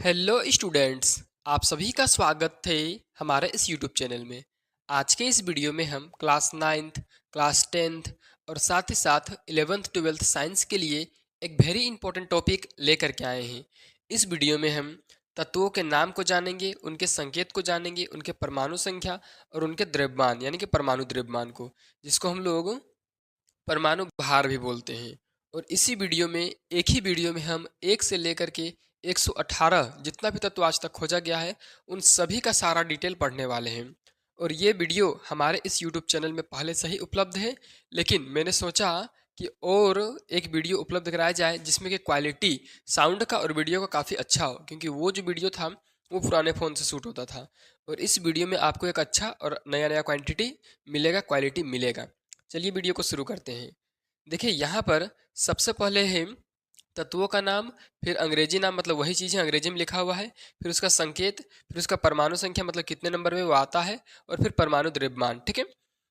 Hello students. आप सभी का स्वागत है हमारे इस यूट्यूब चैनल में। आज के इस वीडियो में हम क्लास नाइन्थ, क्लास टेंथ और साथ ही साथ 11th 12th साइंस के लिए एक वेरी इंपॉर्टेंट टॉपिक लेकर के आए हैं। इस वीडियो में हम तत्वों के नाम को जानेंगे, उनके संकेत को जानेंगे, उनके परमाणु संख्या और उनके द्रव्यमान यानी कि परमाणु द्रव्यमान को, जिसको हम लोग परमाणु भार भी बोलते हैं। और इसी वीडियो में, एक ही वीडियो में हम 1 से लेकर के 118 जितना भी तत्व आज तक खोजा गया है उन सभी का सारा डिटेल पढ़ने वाले हैं। और ये वीडियो हमारे इस यूट्यूब चैनल में पहले से ही उपलब्ध है, लेकिन मैंने सोचा कि और एक वीडियो उपलब्ध कराया जाए जिसमें कि क्वालिटी साउंड का और वीडियो का काफ़ी अच्छा हो, क्योंकि वो जो वीडियो था वो पुराने फ़ोन से शूट होता था। और इस वीडियो में आपको एक अच्छा और नया नया क्वांटिटी मिलेगा, क्वालिटी मिलेगा। चलिए वीडियो को शुरू करते हैं। देखिए यहाँ पर सबसे पहले है तत्वों का नाम, फिर अंग्रेजी नाम मतलब वही चीज़ है, अंग्रेजी में लिखा हुआ है, फिर उसका संकेत, फिर उसका परमाणु संख्या मतलब कितने नंबर में वो आता है, और फिर परमाणु द्रव्यमान। ठीक है,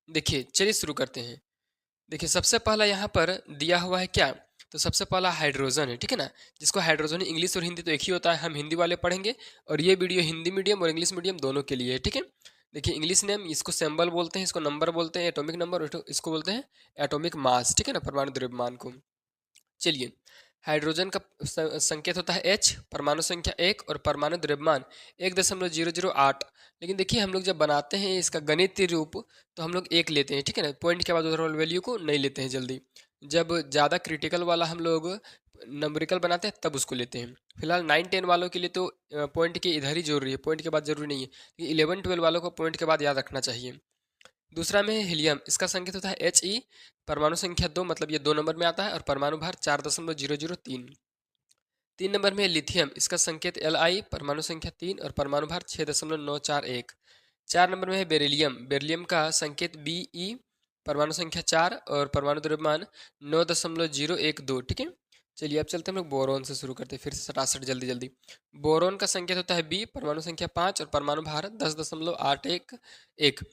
देखिए चलिए शुरू करते हैं। देखिए सबसे पहला यहाँ पर दिया हुआ है क्या, तो सबसे पहला हाइड्रोजन है। ठीक है ना, जिसको हाइड्रोजन इंग्लिश और हिंदी तो एक ही होता है, हम हिंदी वाले पढ़ेंगे और ये वीडियो हिंदी मीडियम और इंग्लिश मीडियम दोनों के लिए है। ठीक है, देखिए इंग्लिश नेम इसको सिंबल बोलते हैं, इसको नंबर बोलते हैं, एटॉमिक नंबर, इसको बोलते हैं एटॉमिक मास। ठीक है ना, परमाणु द्रव्यमान को। चलिए, हाइड्रोजन का संकेत होता है H, परमाणु संख्या 1 और परमाणु द्रव्यमान 1.008। लेकिन देखिए हम लोग जब बनाते हैं इसका गणितीय रूप तो हम लोग 1 लेते हैं। ठीक है ना, पॉइंट के बाद उधर वाले वैल्यू को नहीं लेते हैं जल्दी। जब ज़्यादा क्रिटिकल वाला हम लोग नंबरिकल बनाते हैं तब उसको लेते हैं। फिलहाल 9 10 वालों के लिए तो पॉइंट के इधर ही जरूरी है, पॉइंट के बाद जरूरी नहीं है। 11 12 वालों को पॉइंट के बाद याद रखना चाहिए। दूसरा में है हीलियम, इसका संकेत होता है He, परमाणु संख्या 2 मतलब ये 2 नंबर में आता है और परमाणु भार 4.003। 3 नंबर में है लिथियम, इसका संकेत Li, परमाणु संख्या 3 और परमाणु भार 6.941। 4 नंबर में है बेरिलियम, बेरिलियम का संकेत Be, परमाणु संख्या 4 और परमाणु द्रव्यमान 9.012। ठीक है, चलिए अब चलते हैं हम लोग बोरोन से शुरू करते हैं, फिर से सटासट जल्दी जल्दी। बोरोन का संकेत होता है बी, परमाणु संख्या 5 और परमाणु भार 10.811।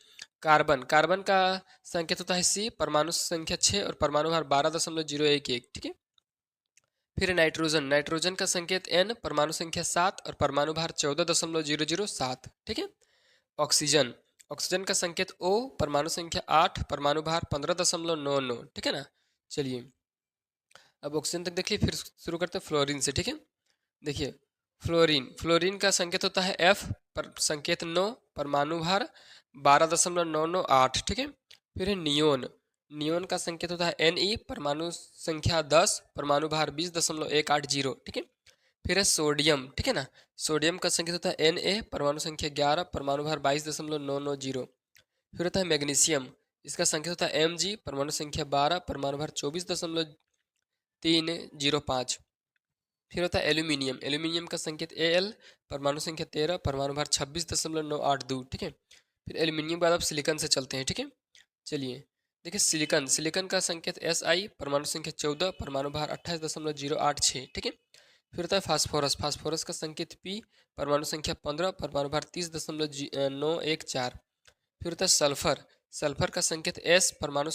कार्बन, कार्बन का संकेत होता है सी, परमाणु संख्या 6 और परमाणु भार 12.011। ठीक है, फिर नाइट्रोजन, नाइट्रोजन का संकेत एन, परमाणु संख्या 7 और परमाणु भार 14.007। ठीक है, ऑक्सीजन, ऑक्सीजन का संकेत ओ, परमाणु संख्या 8, परमाणु भार 15.99। ठीक है ना, चलिए अब ऑक्सीजन तक देखिए, फिर शुरू करते हैं फ्लोरीन से। ठीक है, देखिए फ्लोरीन, फ्लोरीन का संकेत होता है एफ, पर संकेत 9, परमाणु भार 12.998। ठीक है, फिर है नियोन, नियोन का संकेत होता है एन ई, परमाणु संख्या 10, परमाणु भार 20.180। ठीक है, फिर है सोडियम। ठीक है ना, सोडियम का संकेत होता है एन ए, परमाणु संख्या 11, परमाणु भार 22.990। फिर होता है मैग्नीशियम, इसका संकेत होता है एम जी, परमाणु संख्या 12, परमाणु भार 24.305। फिर होता है एल्यूमिनियम, एल्यूमिनियम का संकेत ए एल, परमाणु संख्या 13, परमाणु भार 26.982। ठीक है, फिर एल्यूमिनियम के बाद अब सिलिकन से चलते हैं। ठीक है, चलिए देखिए सिलिकन, सिलिकन का संकेत एस आई, परमाणु संख्या 14, परमाणु भार 28.086। ठीक है, फिर होता है फास्फोरस, फास्फोरस का संकेत पी, परमाणु संख्या 15, परमाणु भार 30.914। फिर होता है सल्फर, सल्फर का संकेत एस, परमाणु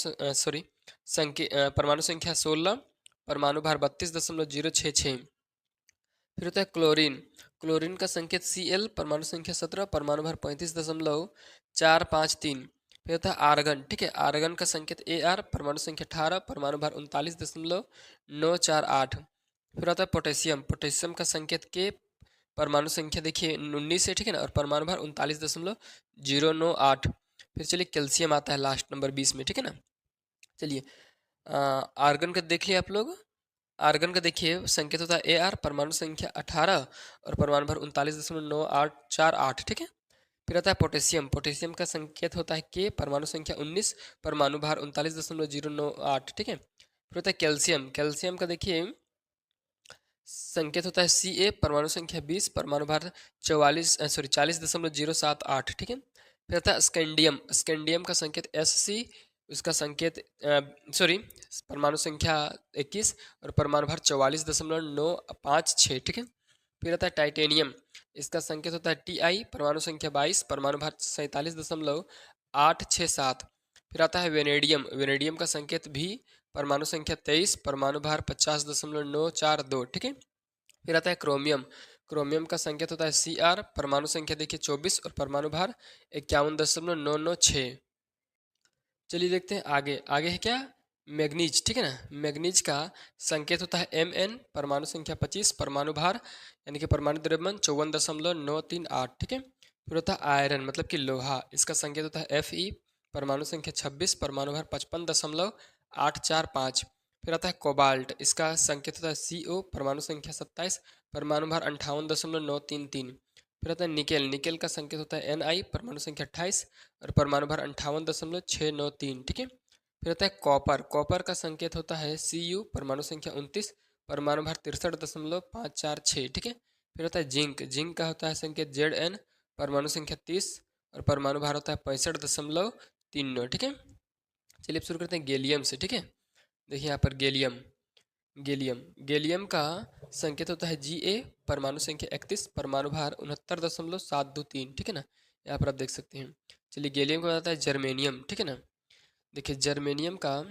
परमाणु संख्या 16, परमाणु भार 32.066। फिर होता है क्लोरीन, क्लोरीन का संकेत सी एल, परमाणु संख्या 17, परमाणु भार 35.453। फिर होता है आर्गन। ठीक है, आर्गन का संकेत ए आर, परमाणु संख्या 18, परमाणु भार 39.948। फिर आता है पोटेशियम, पोटेशियम का संकेत के, परमाणु संख्या देखिए 19 है। ठीक है ना, और परमाणु भार 39.098। फिर चलिए कैल्शियम आता है लास्ट नंबर 20 में। ठीक है ना, चलिए आर्गन का देखिए आप लोग, आर्गन का देखिए संकेत होता है ए आर, परमाणु संख्या 18 और परमाणु भर 39.9848। ठीक है, फिर आता है पोटेशियम, पोटेशियम का संकेत होता है के, परमाणु संख्या 19, परमाणु भार 39.098। ठीक है, फिर होता है कैल्शियम, कैल्शियम का देखिए संकेत होता है सी ए, परमाणु संख्या 20, परमाणु भार 40.078। ठीक है, फिर आता है स्कैंडियम, स्कैंडियम का संकेत एस सी, उसका संकेत परमाणु संख्या 21 और परमाणु भार 44.956। ठीक है, फिर आता है टाइटेनियम, इसका संकेत होता है टी आई, परमाणु संख्या 22, परमाणु भार 47.867। फिर आता है वेनेडियम, वेनेडियम का संकेत भी, परमाणु संख्या 23, परमाणु भार 50.942। ठीक है, फिर आता है क्रोमियम, क्रोमियम का संकेत होता है Cr, परमाणु संख्या देखिए 24 और परमाणु भार 51.996। चलिए देखते हैं आगे। आगे है क्या? मैग्नीज, ठीक है ना। मैग्नीज का संकेत होता है Mn, परमाणु संख्या 25, परमाणु भार यानी कि परमाणु द्रव्यमान 54.938, ठीक है। फिर होता है आयरन मतलब कि लोहा, इसका संकेत होता है Fe, परमाणु संख्या 26, परमाणु भार 55.845। फिर आता है कोबाल्ट, इसका संकेत होता है Co, परमाणु संख्या 27, परमाणु भार 58.933। फिर आता है निकेल, निकेल का संकेत होता है Ni, परमाणु संख्या 28 और परमाणु भार 58.693, ठीक है। फिर आता है कॉपर, कॉपर का संकेत होता है Cu, परमाणु संख्या 29, परमाणु भार 63.546, ठीक है। फिर होता है जिंक, जिंक का होता है संकेत Zn, परमाणु संख्या 30 और परमाणु भार होता है 65.39, ठीक है। चलिए अब शुरू करते हैं गैलियम से, ठीक है। देखिए यहाँ पर गैलियम, गैलियम, गैलियम का संकेत होता है Ga, परमाणु संख्या 31, परमाणु भार 69.723, ठीक है ना। यहाँ पर आप देख सकते हैं। चलिए गैलियम का बताता है जर्मेनियम, ठीक है ना। देखिए जर्मेनियम का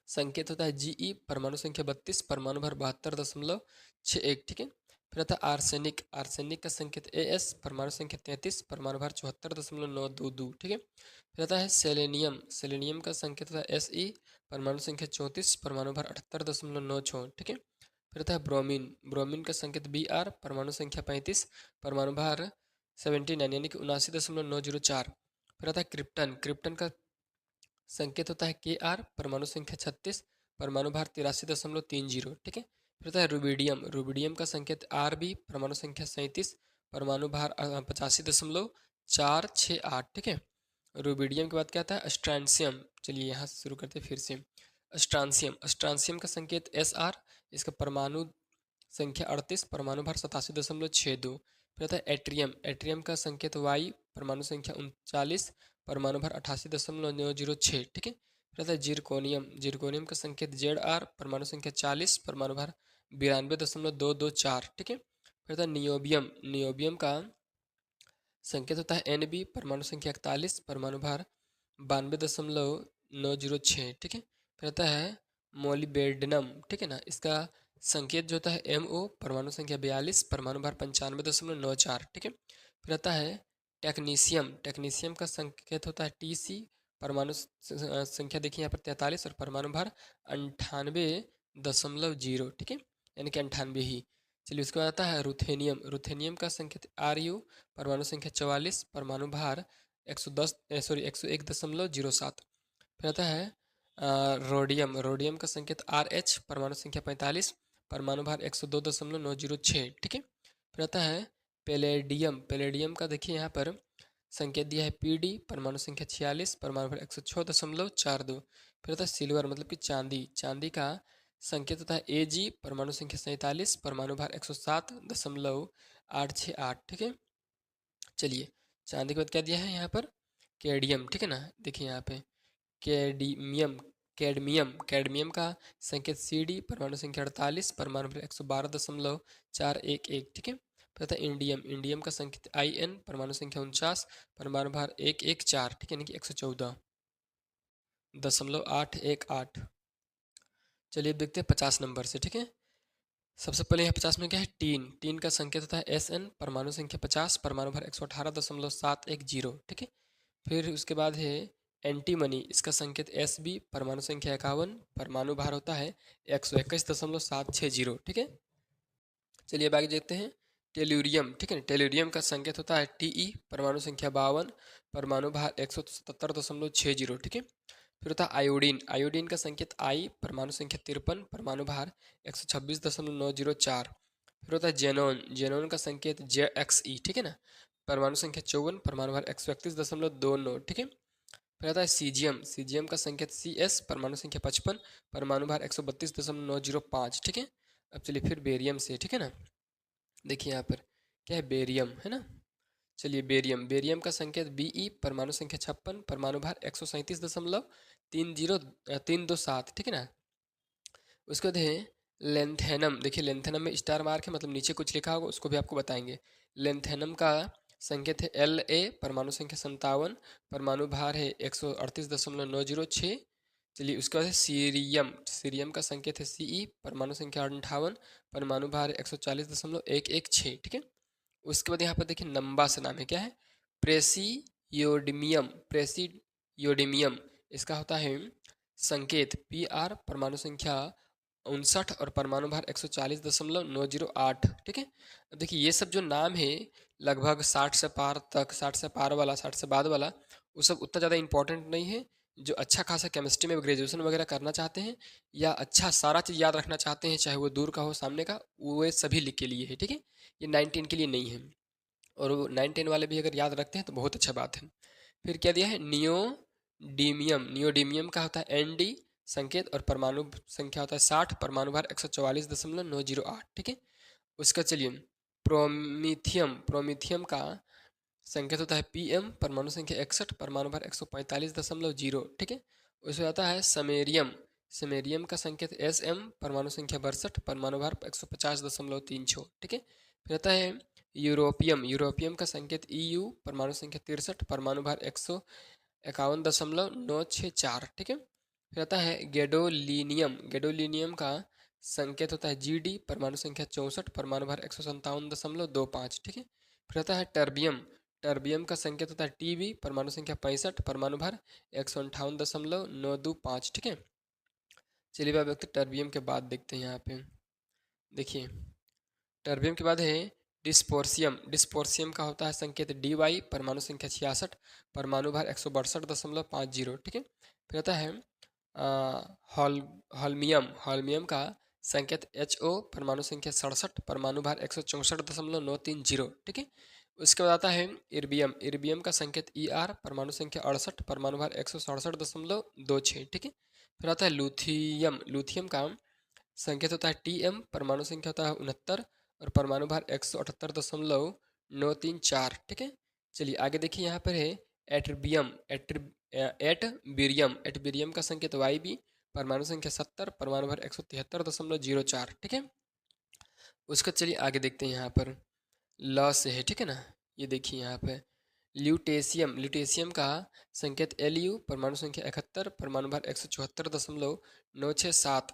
संकेत होता है Ge, परमाणु संख्या 32, परमाणु भार 72.61, ठीक है। फिर आता है आर्सेनिक, आर्सेनिक का संकेत As, परमाणु संख्या 33, परमाणु भार 74.922, ठीक है। फिर आता है सेलेनियम, सेलेनियम का संकेत होता है Se, परमाणु संख्या 34, परमाणु भार 78.96, ठीक है। फिर आता है ब्रोमीन, ब्रोमीन का संकेत Br, परमाणु संख्या 35, परमाणु भार 79 यानी कि 79.904। फिर आता है क्रिप्टन, क्रिप्टन का संकेत होता है Kr, परमाणु संख्या 36, परमाणु भार 83.30, ठीक है। फिर होता है रुबिडियम, रुबिडियम का संकेत Rb, परमाणु संख्या 37, परमाणु भार 85.468, ठीक है। रुबिडियम के बाद क्या आता है स्ट्रांसियम। चलिए यहाँ से शुरू करते हैं फिर से। स्ट्रांसियम, स्ट्रांसियम का संकेत Sr, इसका परमाणु संख्या 38, परमाणु भार 87.62। फिर आता है एट्रियम, एट्रियम का संकेत Y, परमाणु संख्या 39, परमाणु भार 88.906, ठीक है। फिर आता है जिरकोनियम, जिरकोनियम का संकेत Zr, परमाणु संख्या 40, परमाणु भार 92.224, ठीक है। फिर आता है नियोबियम, नियोबियम का संकेत होता है Nb, परमाणु संख्या 41, परमाणु भार 92.906, ठीक है। फिर आता है मोलिबेडनम, ठीक है ना। इसका संकेत जो होता है Mo, परमाणु संख्या 42, परमाणु भार 95.94, ठीक है। फिर आता है टेक्नीशियम, टेक्नीशियम का संकेत होता है Tc, परमाणु संख्या देखिए यहाँ पर 43 और परमाणु भार 98.0, ठीक है, यानी कि 98 ही। चलिए उसके बाद आता है रुथेनियम, रुथेनियम का संकेत Ru, परमाणु संख्या 44, परमाणु भार 101.07। फिर आता है रोडियम, रोडियम का संकेत Rh, परमाणु संख्या 45, परमाणु भार 102.906, ठीक है। फिर आता है पैलेडियम, पैलेडियम का देखिए यहाँ पर संकेत दिया है Pd, परमाणु संख्या 46, परमाणु भार 106.42। फिर आता है सिल्वर मतलब कि चांदी, चांदी का संकेत होता है Ag, परमाणु संख्या 47, परमाणु भार 107.868, ठीक है। चलिए चांदी के बाद क्या दिया है यहाँ पर कैडियम, ठीक है ना। देखिए यहाँ पे कैडमियम, कैडमियम, कैडमियम का संकेत Cd, परमाणु संख्या 48, परमाणु भार 112.411, ठीक है। फिर आता है इंडियम, इंडियम का संकेत In, परमाणु संख्या 49, परमाणु भार 114, ठीक है, यानी कि 114.818। चलिए अब देखते हैं 50 नंबर से, ठीक है। सबसे पहले यहाँ 50 में क्या है टीन, टीन का संकेत होता है Sn, परमाणु संख्या 50, परमाणु भार 118.710, ठीक है। फिर उसके बाद है एंटीमनी, इसका संकेत Sb, परमाणु संख्या 51, परमाणु भार होता है 121.760, ठीक है। चलिए अब आगे देखते हैं टेल्यूरियम, ठीक है। टेल्यूरियम का संकेत होता है Te, परमाणु संख्या 52, परमाणु भार 177.60, ठीक है। फिर होता है आयोडीन, आयोडीन का संकेत I, परमाणु संख्या 53, परमाणु भार 126.904। फिर होता है जेनोन, जेनोन का संकेत Jxe, ठीक है ना, परमाणु संख्या 54, परमाणु भार 131.29, ठीक है। फिर आता है सीजियम, सीजियम का संकेत Cs, परमाणु संख्या 55, परमाणु भार 132.905, ठीक है। अब चलिए फिर बेरियम से, ठीक है ना। देखिए यहाँ पर क्या है बेरियम, है ना। चलिए बेरियम, बेरियम का संकेत Be, परमाणु संख्या 56, परमाणु भार 137.327, ठीक है ना। उसके बाद है लेंथेनम, देखिए लेंथेनम में स्टार मार्क है मतलब नीचे कुछ लिखा होगा उसको भी आपको बताएंगे। लेंथेनम का संकेत है La, परमाणु संख्या 57, परमाणु भार है 138.906, चलिए उसके बाद है सीरियम। सीरियम का संकेत है Ce, परमाणु संख्या 58, परमाणु भार 140.116, ठीक है। उसके बाद यहाँ पर देखिए नंबा से नाम है, क्या है, प्रेसियोडीमियम। प्रेसियोडीमियम इसका होता है संकेत Pr, परमाणु संख्या 59 और परमाणु भार 140.908, ठीक है। अब देखिए ये सब जो नाम है लगभग 60 से पार तक, 60 से पार वाला, 60 से बाद वाला, वो सब उतना ज़्यादा इंपॉर्टेंट नहीं है। जो अच्छा खासा केमिस्ट्री में ग्रेजुएशन वगैरह करना चाहते हैं या अच्छा सारा चीज़ याद रखना चाहते हैं, चाहे वो दूर का हो सामने का, वो सभी लिख के लिए है, ठीक है। ये 9-10 के लिए नहीं है। और वो 9-10 वाले भी अगर याद रखते हैं तो बहुत अच्छा बात है। फिर क्या दिया है, नियोडीमियम। नियोडीमियम का होता है Nd संकेत और परमाणु संख्या होता है 60, परमाणु भार 144.908, ठीक है। उसका चलिए प्रोमीथियम। प्रोमीथियम का संकेत होता है Pm, परमाणु संख्या 61, परमाणु भार 145.0, ठीक है। उसमें आता है समेरियम। समेरियम का संकेत Sm, परमाणु संख्या 62, परमाणु भार 150.36, ठीक है। फिर आता है यूरोपियम। यूरोपियम का संकेत Eu, परमाणु संख्या 63, परमाणु भार 151.964, ठीक है। फिर आता है गैडोलीनियम। गैडोलीनियम का संकेत होता है Gd, परमाणु संख्या 64, परमाणु भार 157.25, ठीक है। फिर आता है टर्बियम। टर्बियम का संकेत होता है Tb, परमाणु संख्या 65, परमाणु भार 158.925, ठीक है। चलिए अब देखते टर्बियम के बाद देखते हैं यहाँ पे, देखिए टर्बियम के बाद है डिस्पोर्सियम। डिस्पोर्सियम का होता है संकेत Dy, परमाणु संख्या 66, परमाणु भार 162.50, ठीक है। फिर आता है हॉल्मियम। हॉल्मियम का संकेत Ho, परमाणु संख्या 67, परमाणु भार 164.930, ठीक है। उसके बाद आता है इर्बियम। इर्बियम का संकेत Er, परमाणु संख्या 68, परमाणु भार 167.26, ठीक है। फिर आता है लूथियम। लूथियम का संकेत होता है Tm, परमाणु संख्या होता है 69 और परमाणु भार 178.934, ठीक है। चलिए आगे देखिए यहाँ पर है एट्रिबियम। एटबीरियम। एटबीरियम का संकेत Yb, परमाणु संख्या 70, परमाणु भार 173.04, ठीक है। उसका चलिए आगे देखते हैं यहाँ पर ल से है, ठीक है ना। ये देखिए यहाँ पे ल्यूटेशियम। ल्यूटेशियम का संकेत Lu, परमाणु संख्या 71, परमाणु भार 174.967।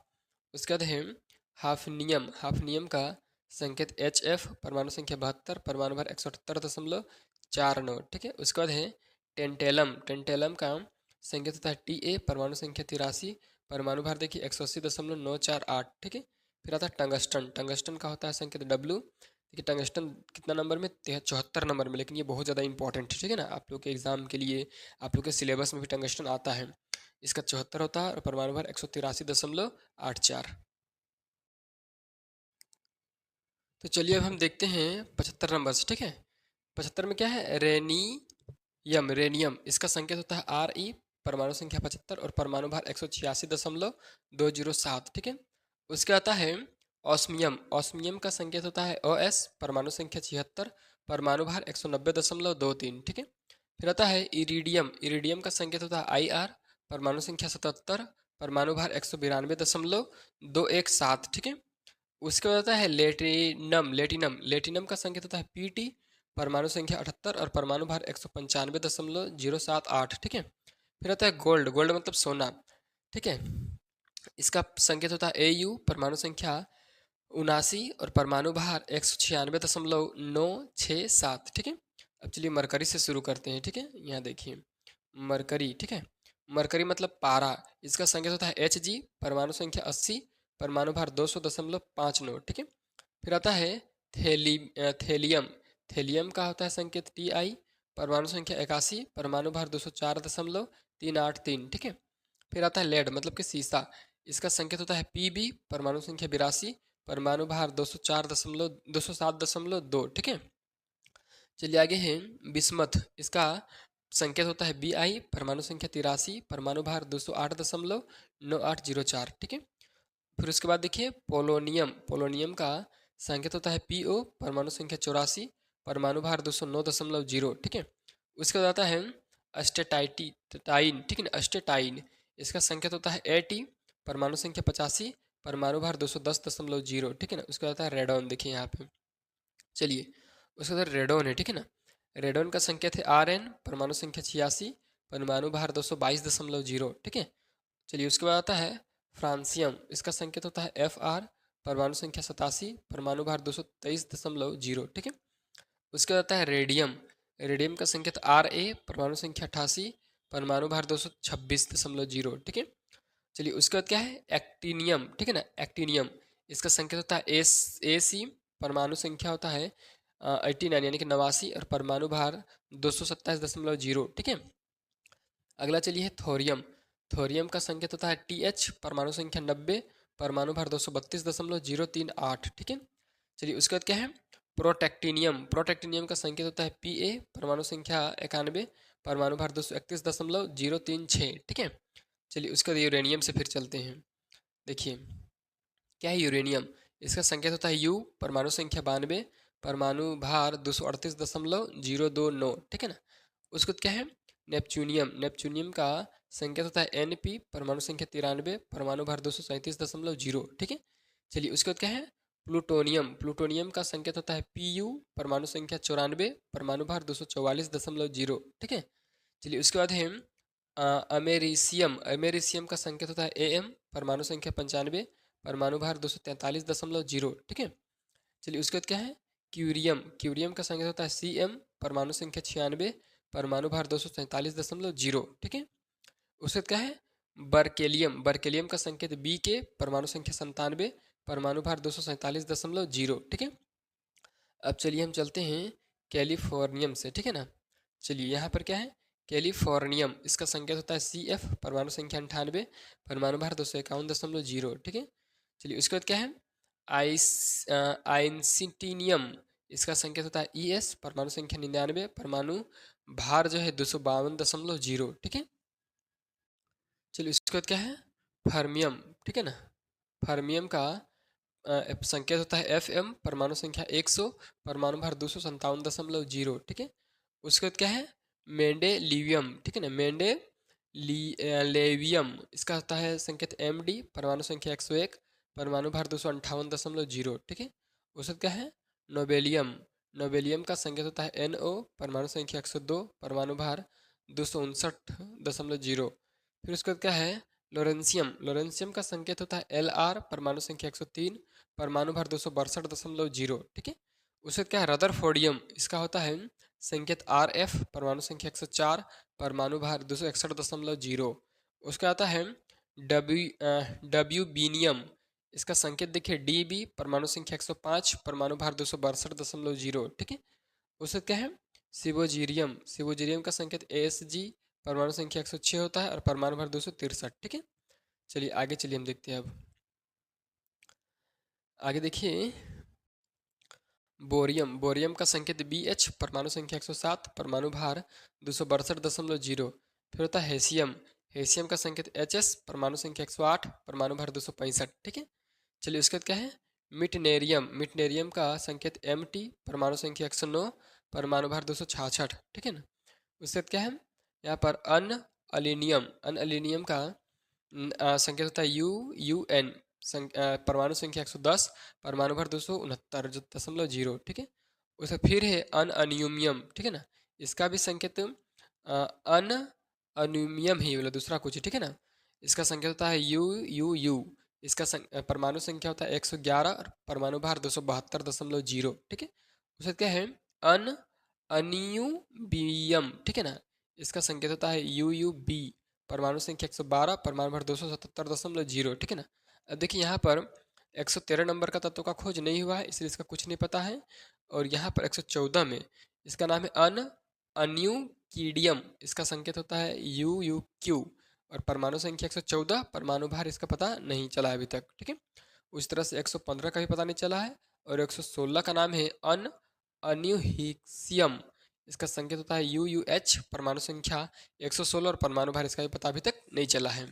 उसके बाद है हाफनियम। हाफनियम का संकेत Hf, परमाणु संख्या 72, परमाणु भार 178.49, ठीक है। उसके बाद है टेंटेलम। टेंटेलम का संकेत होता है Ta, परमाणु संख्या 83, परमाणु भार देखिए 180.948, ठीक है। फिर आता है टंगस्टन। टंगस्टन का होता है संकेत W। देखिए टंगस्टन कितना नंबर में, 74 नंबर में, लेकिन ये बहुत ज़्यादा इंपॉर्टेंट है, ठीक है ना। आप लोग के एग्जाम के लिए, आप लोग के सिलेबस में भी टंगस्टन आता है। इसका 74 होता है और परमाणु भार 183.84। तो चलिए अब हम देखते हैं 75 नंबर से, ठीक है। 75 में क्या है, रेनियम। रेनियम इसका संकेत होता है Re, परमाणु संख्या 75 और परमाणु भार 186.207, ठीक है। उसके आता है ऑस्मियम। ऑस्मियम का संकेत होता है Os, परमाणु संख्या 76, परमाणु भार 190.23, ठीक है। फिर आता है इरिडियम। इरिडियम का संकेत होता है Ir, परमाणु संख्या 77, परमाणु भार 192.217, ठीक है। उसके बाद आता है लेटिनम। लेटिनम। लेटिनम का संकेत होता है Pt, परमाणु संख्या 78 और परमाणु भार 195.078, ठीक है। फिर आता है गोल्ड। गोल्ड मतलब सोना, ठीक है। इसका संकेत होता है Au, परमाणु संख्या 79 और परमाणु भार 196.967, ठीक है। अब चलिए मरकरी से शुरू करते हैं, ठीक है। यहाँ देखिए मरकरी, ठीक है। मरकरी मतलब पारा। इसका संकेत होता है Hg, परमाणु संख्या 80, परमाणु भार 200.59, ठीक है। फिर आता है थेलियम। थेलियम का होता है संकेत Ti, परमाणु संख्या 81, परमाणु भार 204.383, ठीक है। फिर आता है लेड मतलब कि सीसा। इसका संकेत होता है Pb, परमाणु संख्या 82, परमाणु भार 207.2, ठीक है। चलिए आगे है बिस्मथ। इसका संकेत होता है Bi, परमाणु संख्या 83, परमाणु भार 208.9804, ठीक है। फिर उसके बाद देखिए पोलोनियम। पोलोनियम का संकेत होता है Po, परमाणु संख्या 84, परमाणु भार 209.0, ठीक है। उसके बाद आता है अस्टेटाइन, ठीक है ना। अस्टेटाइन इसका संकेत होता है At, परमाणु संख्या 85, परमाणु भार 210.0, ठीक है ना। उसके बाद आता है रेडॉन। देखिए यहाँ पे चलिए उसके बाद रेडॉन है, ठीक है ना। रेडॉन का संकेत है Rn, परमाणु संख्या 86, परमाणु भार 222.0, ठीक है। चलिए उसके बाद आता है फ्रांसियम, इसका संकेत होता है Fr, परमाणु संख्या 87, परमाणु भार 223.0। ठीक है। उसके बाद आता है रेडियम, रेडियम का संकेत Ra, परमाणु संख्या 88, परमाणु भार 226.0। ठीक है। चलिए उसके बाद क्या है एक्टीनियम, ठीक है ना, एक्टीनियम, इसका संकेत होता है Ac, परमाणु संख्या होता है 89 यानी कि 89 और परमाणु भार 227.0। ठीक है। अगला चलिए थोरियम, थोरियम का संकेत होता है Th, परमाणु संख्या 90, परमाणु भार 232.038। ठीक है। चलिए उसके बाद क्या है प्रोटेक्टिनियम, प्रोटेक्टिनियम का संकेत होता है Pa, परमाणु संख्या 91, परमाणु भार 231.036। ठीक है। चलिए उसके बाद यूरेनियम से फिर चलते हैं। देखिए क्या है यूरेनियम, इसका संकेत होता है U, परमाणु संख्या 92, परमाणु भार 238.029। ठीक है ना। उसके बाद क्या है नेपच्यूनियम, नेपच्यूनियम का संकेत होता है Np, परमाणु संख्या 93, परमाणु भार 237.0। ठीक है। चलिए उसके बाद क्या है प्लूटोनियम, प्लूटोनियम का संकेत होता है Pu, परमाणु संख्या 94, परमाणु भार 244.0। ठीक है। चलिए उसके बाद है अमेरिसियम, अमेरिसियम का संकेत होता है Am, परमाणु संख्या 95, परमाणु भार 243.0। ठीक है। चलिए उसके बाद क्या है क्यूरियम, क्यूरियम का संकेत होता है Cm, परमाणु संख्या 96, परमाणु भार 247.0। ठीक है। उसके बाद क्या है बर्केलियम, बर्केलियम का संकेत Bk, परमाणु संख्या 97, परमाणु भार 247.0। ठीक है। अब चलिए हम चलते हैं कैलिफोर्नियम से। ठीक है ना। चलिए यहाँ पर क्या है कैलिफोर्नियम, इसका संकेत होता है Cf, परमाणु संख्या 98, परमाणु भार 251.0। ठीक है। चलिए उसके बाद क्या है आइंसिटीनियम, इसका संकेत होता है Es, परमाणु संख्या 99, परमाणु भार जो है 252.0। ठीक है। चलिए उसके बाद क्या है फर्मियम, ठीक है ना, फर्मियम का संकेत होता है Fm, परमाणु संख्या 100, परमाणु भार 257.0। ठीक है। उसके बाद क्या है मेंडेलिवियम, ठीक है ना, लेवियम, इसका होता है संकेत Md, परमाणु संख्या 101, परमाणु भार 258.0। ठीक है। उसके बाद क्या है नोबेलियम, नोबेलियम का संकेत होता है No, परमाणु संख्या 102, परमाणु भार 259.0। फिर उसके बाद क्या है लोरेंसियम, लोरेंसियम का संकेत होता है Lr, परमाणु संख्या 103, परमाणु भार 262.0। ठीक है। उसके बाद क्या है रदरफोर्डियम, इसका होता है संकेत Rf, परमाणु संख्या 104, परमाणु भार 261.0। उसका आता है डब्यूबीनियम, इसका संकेत देखिए Db, परमाणु संख्या 105, परमाणु भार 262.0। ठीक है। उसके क्या है सिबोजीरियम, सिबोजीरियम का संकेत Asg, परमाणु संख्या 106 होता है और परमाणु भार 263। ठीक है। चलिए आगे चलिए हम देखते हैं अब आगे देखिए बोरियम, बोरियम का संकेत Bh, परमाणु संख्या 107, परमाणु भार 262.0। फिर होता है हेसियम, हेसियम का संकेत Hs, परमाणु संख्या 108, परमाणु भार 265। ठीक है। चलिए उसके बाद क्या है मिटनेरियम, मिटनेरियम का संकेत Mt, परमाणु संख्या 109, परमाणु भार 266। ठीक है ना। उसके बाद क्या है यहाँ पर अनअलिनियम, अनअलिनियम का संकेत होता है UN, परमाणु संख्या 110, परमाणु भर 269.0। ठीक है। उसे फिर है अनअन्यूमियम, ठीक है ना, इसका भी संकेत अनअन्यूमियम ही बोला दूसरा कुछ, ठीक है ना। इसका संकेत होता है UUU, इसका परमाणु संख्या होता है 111 और परमाणु भार 272.0। ठीक है। उसे क्या है अनअन्यूबियम, ठीक है ना, इसका संकेत होता है UUB, परमाणु संख्या 112, परमाणु भर 277.0। ठीक है ना। अब देखिए यहाँ पर 113 नंबर का तत्व का खोज नहीं हुआ है इसलिए इसका कुछ नहीं पता है। और यहाँ पर 114 में इसका नाम है अनअन्यूक्लिडियम, इसका संकेत होता है UUQ और परमाणु संख्या 114, परमाणु भार इसका पता नहीं चला है अभी तक। ठीक है। उस तरह से 115 का भी पता नहीं चला है और 116 का नाम है अनअन्यूहिक्सियम, इसका संकेत होता है UUH, परमाणु संख्या 116 और परमाणु भार इसका भी पता अभी तक नहीं चला है।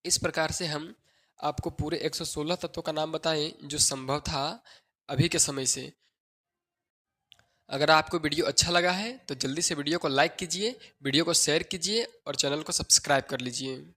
इस प्रकार से हम आपको पूरे 116 तत्वों का नाम बताएं जो संभव था अभी के समय से। अगर आपको वीडियो अच्छा लगा है तो जल्दी से वीडियो को लाइक कीजिए, वीडियो को शेयर कीजिए और चैनल को सब्सक्राइब कर लीजिए।